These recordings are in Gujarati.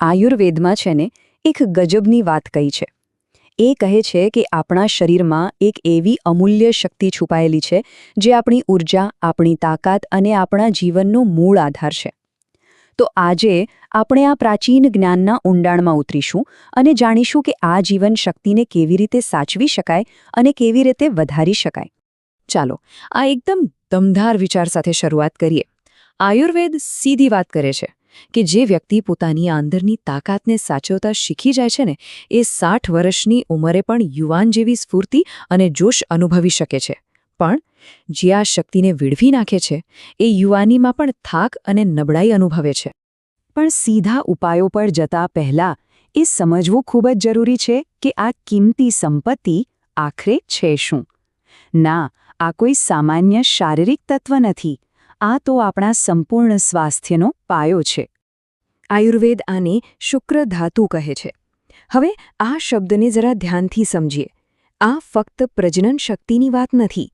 આયુર્વેદમાં છે ને એક ગજબની વાત કહી છે. એ કહે છે કે આપણા શરીરમાં એક એવી અમૂલ્ય શક્તિ છુપાયેલી છે જે આપણી ઊર્જા, આપણી તાકાત અને આપણા જીવનનો મૂળ આધાર છે. તો આજે આપણે આ પ્રાચીન જ્ઞાનના ઊંડાણમાં ઉતરીશું અને જાણીશું કે આ જીવન શક્તિને કેવી રીતે સાચવી શકાય અને કેવી રીતે વધારી શકાય. ચાલો આ એકદમ દમદાર વિચાર સાથે શરૂઆત કરીએ. આયુર્વેદ સીધી વાત કરે છે કે જે વ્યક્તિ પોતાની અંદરની તાકાતને સાચવતા શીખી જાય છે ને એ 60 વર્ષની ઉંમરે પણ યુવાન જેવી સ્ફૂર્તિ અને જોશ અનુભવી શકે છે. પણ જે આ શક્તિને વિડવી નાખે છે એ યુવાનીમાં પણ થાક અને નબળાઈ અનુભવે છે. પણ સીધા ઉપાયો પર જતા પહેલા એ સમજવું ખૂબ જ જરૂરી છે કે આ કિંમતી સંપત્તિ આખરે છે શું. ના, આ કોઈ સામાન્ય શારીરિક તત્વ નથી. આ તો આપણા સંપૂર્ણ સ્વાસ્થ્યનો પાયો છે. આયુર્વેદ આને શુક્ર ધાતુ કહે છે. હવે આ શબ્દને જરા ધ્યાનથી સમજીએ. આ ફક્ત પ્રજનન શક્તિની વાત નથી.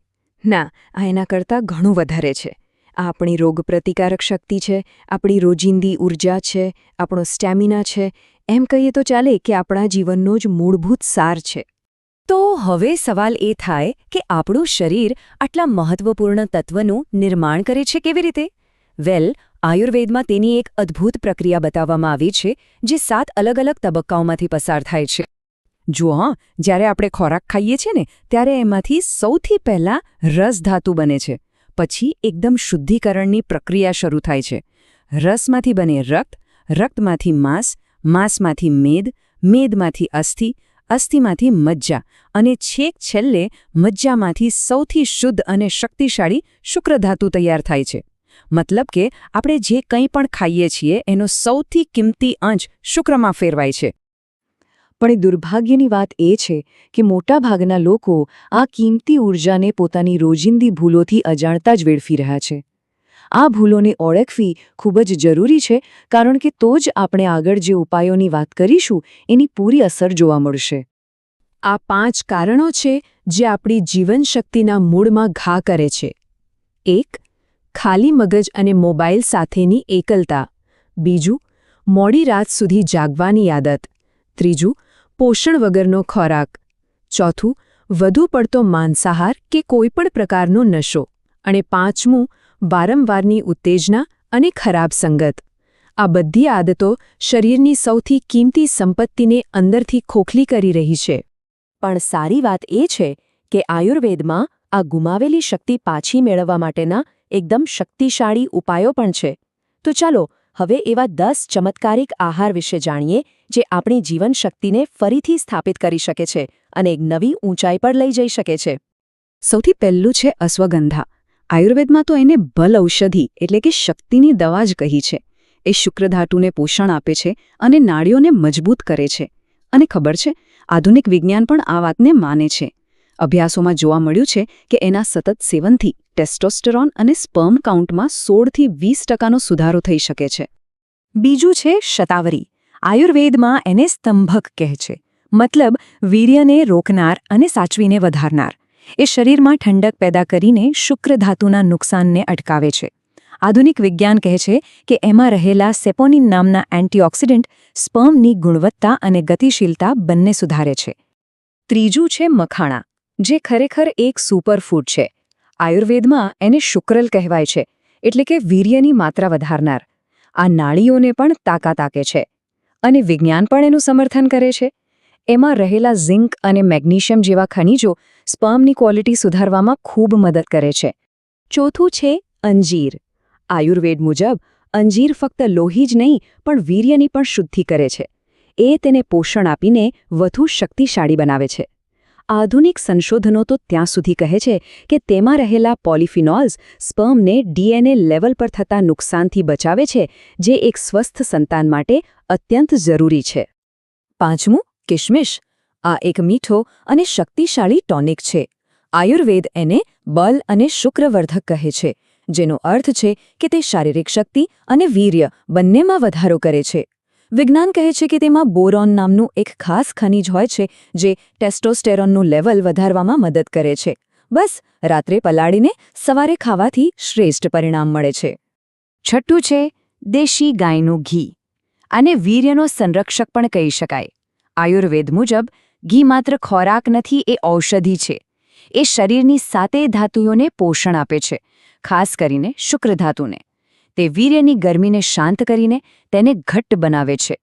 ના, આ એના કરતાં ઘણું વધારે છે. આ આપણી રોગપ્રતિકારક શક્તિ છે, આપણી રોજિંદી ઊર્જા છે, આપણો સ્ટેમિના છે. એમ કહીએ તો ચાલે કે આપણા જીવનનો જ મૂળભૂત સાર છે. તો હવે સવાલ એ થાય કે આપણું શરીર આટલા મહત્વપૂર્ણ તત્વનું નિર્માણ કરે છે કેવી રીતે? વેલ, આયુર્વેદમાં તેની એક અદ્ભુત પ્રક્રિયા બતાવવામાં આવી છે જે 7 અલગ અલગ તબક્કાઓમાંથી પસાર થાય છે. જુઓ, જ્યારે આપણે ખોરાક ખાઈએ છીએ ને ત્યારે એમાંથી સૌથી પહેલાં રસધાતુ બને છે. પછી એકદમ શુદ્ધિકરણની પ્રક્રિયા શરૂ થાય છે. રસમાંથી બને રક્ત, રક્તમાંથી માંસ, માંસમાંથી મેદ, મેદમાંથી અસ્થિ, અસ્થિમાંથી મજ્જા અને છેક છેલ્લે મજ્જામાંથી સૌથી શુદ્ધ અને શક્તિશાળી શુક્રધાતુ તૈયાર થાય છે. મતલબ કે આપણે જે કંઈ પણ ખાઈએ છીએ એનો સૌથી કિંમતી અંશ શુક્રમાં ફેરવાય છે. પણ દુર્ભાગ્યની વાત એ છે કે મોટાભાગના લોકો આ કિંમતી ઊર્જાને પોતાની રોજિંદી ભૂલોથી અજાણતા જ વેડફી રહ્યા છે. આ ભૂલોને ઓળખવી ખૂબ જ જરૂરી છે કારણ કે તો જ આપણે આગળ જે ઉપાયોની વાત કરીશું એની પૂરી અસર જોવા મળશે. આ 5 કારણો છે જે આપણી જીવનશક્તિના મૂળમાં ઘા કરે છે. 1. ખાલી મગજ અને મોબાઈલ સાથેની એકલતા. 2. મોડી રાત સુધી જાગવાની આદત. 3. પોષણ વગરનો ખોરાક. 4. વધુ પડતો માંસાહાર કે કોઈપણ પ્રકારનો નશો. અને 5. વારંવારની ઉત્તેજના અને ખરાબ સંગત. આ બધી આદતો શરીરની સૌથી કિંમતી સંપત્તિને અંદરથી ખોખલી કરી રહી છે. પણ સારી વાત એ છે કે આયુર્વેદમાં આ ગુમાવેલી શક્તિ પાછી મેળવવા માટેના એકદમ શક્તિશાળી ઉપાયો પણ છે. તો ચાલો હવે એવા 10 ચમત્કારિક આહાર વિશે જાણીએ જે આપણી જીવનશક્તિને ફરીથી સ્થાપિત કરી શકે છે અને એક નવી ઊંચાઈ પર લઈ જઈ શકે છે. સૌથી પહેલું છે અશ્વગંધા. આયુર્વેદમાં તો એને બલ ઔષધિ એટલે કે શક્તિની દવા જ કહી છે. એ શુક્રધાતુને પોષણ આપે છે અને નાડીઓને મજબૂત કરે છે. અને ખબર છે, આધુનિક વિજ્ઞાન પણ આ વાતને માને છે. અભ્યાસોમાં જોવા મળ્યું છે કે એના સતત સેવનથી ટેસ્ટોસ્ટેરોન અને સ્પર્મ કાઉન્ટમાં 16થી 20% સુધારો થઈ શકે છે. બીજું છે શતાવરી. આયુર્વેદમાં એને સ્તંભક કહે છે. મતલબ વીર્યને રોકનાર અને સાચવીને વધારનાર. એ શરીરમાં ઠંડક પેદા કરીને શુક્રધાતુના નુકસાનને અટકાવે છે. આધુનિક વિજ્ઞાન કહે છે કે એમાં રહેલા સેપોનિન નામના એન્ટીઓક્સિડન્ટ સ્પર્મની ગુણવત્તા અને ગતિશીલતા બંને સુધારે છે. ત્રીજું છે મખાણા, જે ખરેખર એક સુપરફૂડ છે. આયુર્વેદમાં એને શુક્રલ કહેવાય છે, એટલે કે વીર્યની માત્રા વધારનાર. આ નાડીઓને પણ તાકાત આપે છે. અને વિજ્ઞાન પણ એનું સમર્થન કરે છે. એમાં રહેલા ઝિંક અને મેગ્નેશિયમ જેવા ખનિજો સ્પર્મની ક્વોલિટી સુધારવામાં ખૂબ મદદ કરે છે. ચોથું છે અંજીર. આયુર્વેદ મુજબ અંજીર ફક્ત લોહી જ નહીં પણ વીર્યની પણ શુદ્ધિ કરે છે. એ તેને પોષણ આપીને વધુ શક્તિશાળી બનાવે છે. આધુનિક સંશોધનો તો ત્યાં સુધી કહે છે કે તેમાં રહેલા પોલિફિનોલ્સ સ્પર્મને ડીએનએ લેવલ પર થતા નુકસાનથી બચાવે છે, જે એક સ્વસ્થ સંતાન માટે અત્યંત જરૂરી છે. 5. કિશમિશ. આ એક મીઠો અને શક્તિશાળી ટોનિક છે. આયુર્વેદ એને બલ અને શુક્રવર્ધક કહે છે, જેનો અર્થ છે કે તે શારીરિક શક્તિ અને વીર્ય બંનેમાં વધારો કરે છે. વિજ્ઞાન કહે છે કે તેમાં બોરોન નામનું એક ખાસ ખનિજ હોય છે જે ટેસ્ટોસ્ટેરોનનું લેવલ વધારવામાં મદદ કરે છે. બસ રાત્રે પલાળીને સવારે ખાવાથી શ્રેષ્ઠ પરિણામ મળે છે. છઠ્ઠું છે દેશી ગાયનું ઘી. આને વીર્યનો સંરક્ષક પણ કહી શકાય. આયુર્વેદ મુજબ ઘી માત્ર ખોરાક નથી, એ ઔષધિ છે. એ શરીરની 7 ધાતુઓને પોષણ આપે છે, ખાસ કરીને શુક્ર ધાતુને. તે વીર્યની ગરમીને શાંત કરીને તેને ઘટ્ટ બનાવે છે.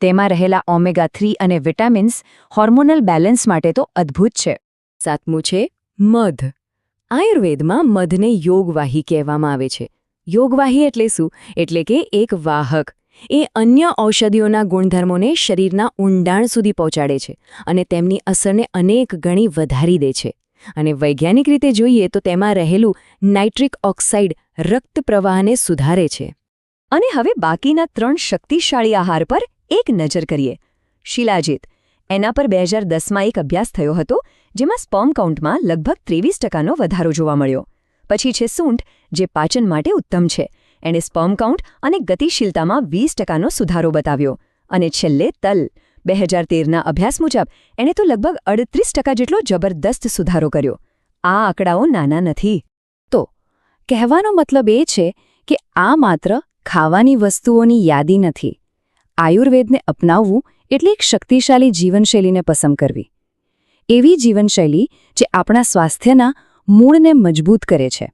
તેમાં રહેલા ઓમેગા-3 અને વિટામિન્સ હોર્મોનલ બેલેન્સ માટે તો અદ્ભુત છે. 7મું છે મધ. આયુર્વેદમાં મધને યોગવાહી કહેવામાં આવે છે. યોગવાહી એટલે શું? એટલે કે એક વાહક. એ અન્ય ઔષધિઓના ગુણધર્મોને શરીરના ઊંડાણ સુધી પહોંચાડે છે અને તેમની અસરને અનેક ગણી વધારી દે છે. અને વૈજ્ઞાનિક રીતે જોઈએ તો તેમાં રહેલું નાઇટ્રિક ઓક્સાઇડ રક્ત પ્રવાહને સુધારે છે. અને હવે બાકીના 3 શક્તિશાળી આહાર પર એક નજર કરીએ. શિલાજીત. એના પર 2010માં એક અભ્યાસ થયો હતો, જેમાં સ્પર્મ કાઉન્ટમાં લગભગ 23% વધારો જોવા મળ્યો. પછી છે સૂંઠ, જે પાચન માટે ઉત્તમ છે. એણે સ્પર્મ કાઉન્ટ અને ગતિશીલતામાં 20%નો સુધારો બતાવ્યો. અને છેલ્લે તલ. 2013ના અભ્યાસ મુજબ એણે તો લગભગ 38% જેટલો જબરદસ્ત સુધારો કર્યો. આ આંકડાઓ નાના નથી. તો કહેવાનો મતલબ એ છે કે આ માત્ર ખાવાની વસ્તુઓની યાદી નથી. આયુર્વેદને અપનાવવું એટલે એક શક્તિશાળી જીવનશૈલીને પસંદ કરવી. એવી જીવનશૈલી જે આપણા સ્વાસ્થ્યના મૂળને મજબૂત કરે છે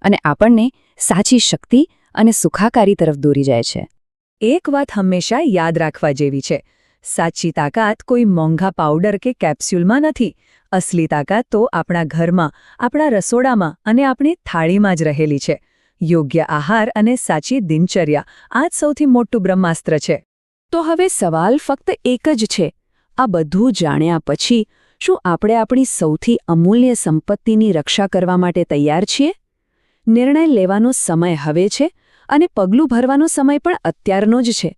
અને આપણને સાચી શક્તિ અને સુખાકારી તરફ દોરી જાય છે. એક વાત હંમેશા યાદ રાખવા જેવી છે. સાચી તાકાત કોઈ મોંઘા પાવડર કે કેપ્સ્યુલમાં નથી. અસલી તાકાત તો આપણા ઘરમાં, આપણા રસોડામાં અને આપણી થાળીમાં જ રહેલી છે. યોગ્ય આહાર અને સાચી દિનચર્યા, આ જ સૌથી મોટું બ્રહ્માસ્ત્ર છે. તો હવે સવાલ ફક્ત એક જ છે. આ બધું જાણ્યા પછી શું આપણે આપણી સૌથી અમૂલ્ય સંપત્તિની રક્ષા કરવા માટે તૈયાર છીએ? નિર્ણય લેવાનો સમય હવે છે અને પગલું ભરવાનો સમય પણ અત્યારનો જ છે.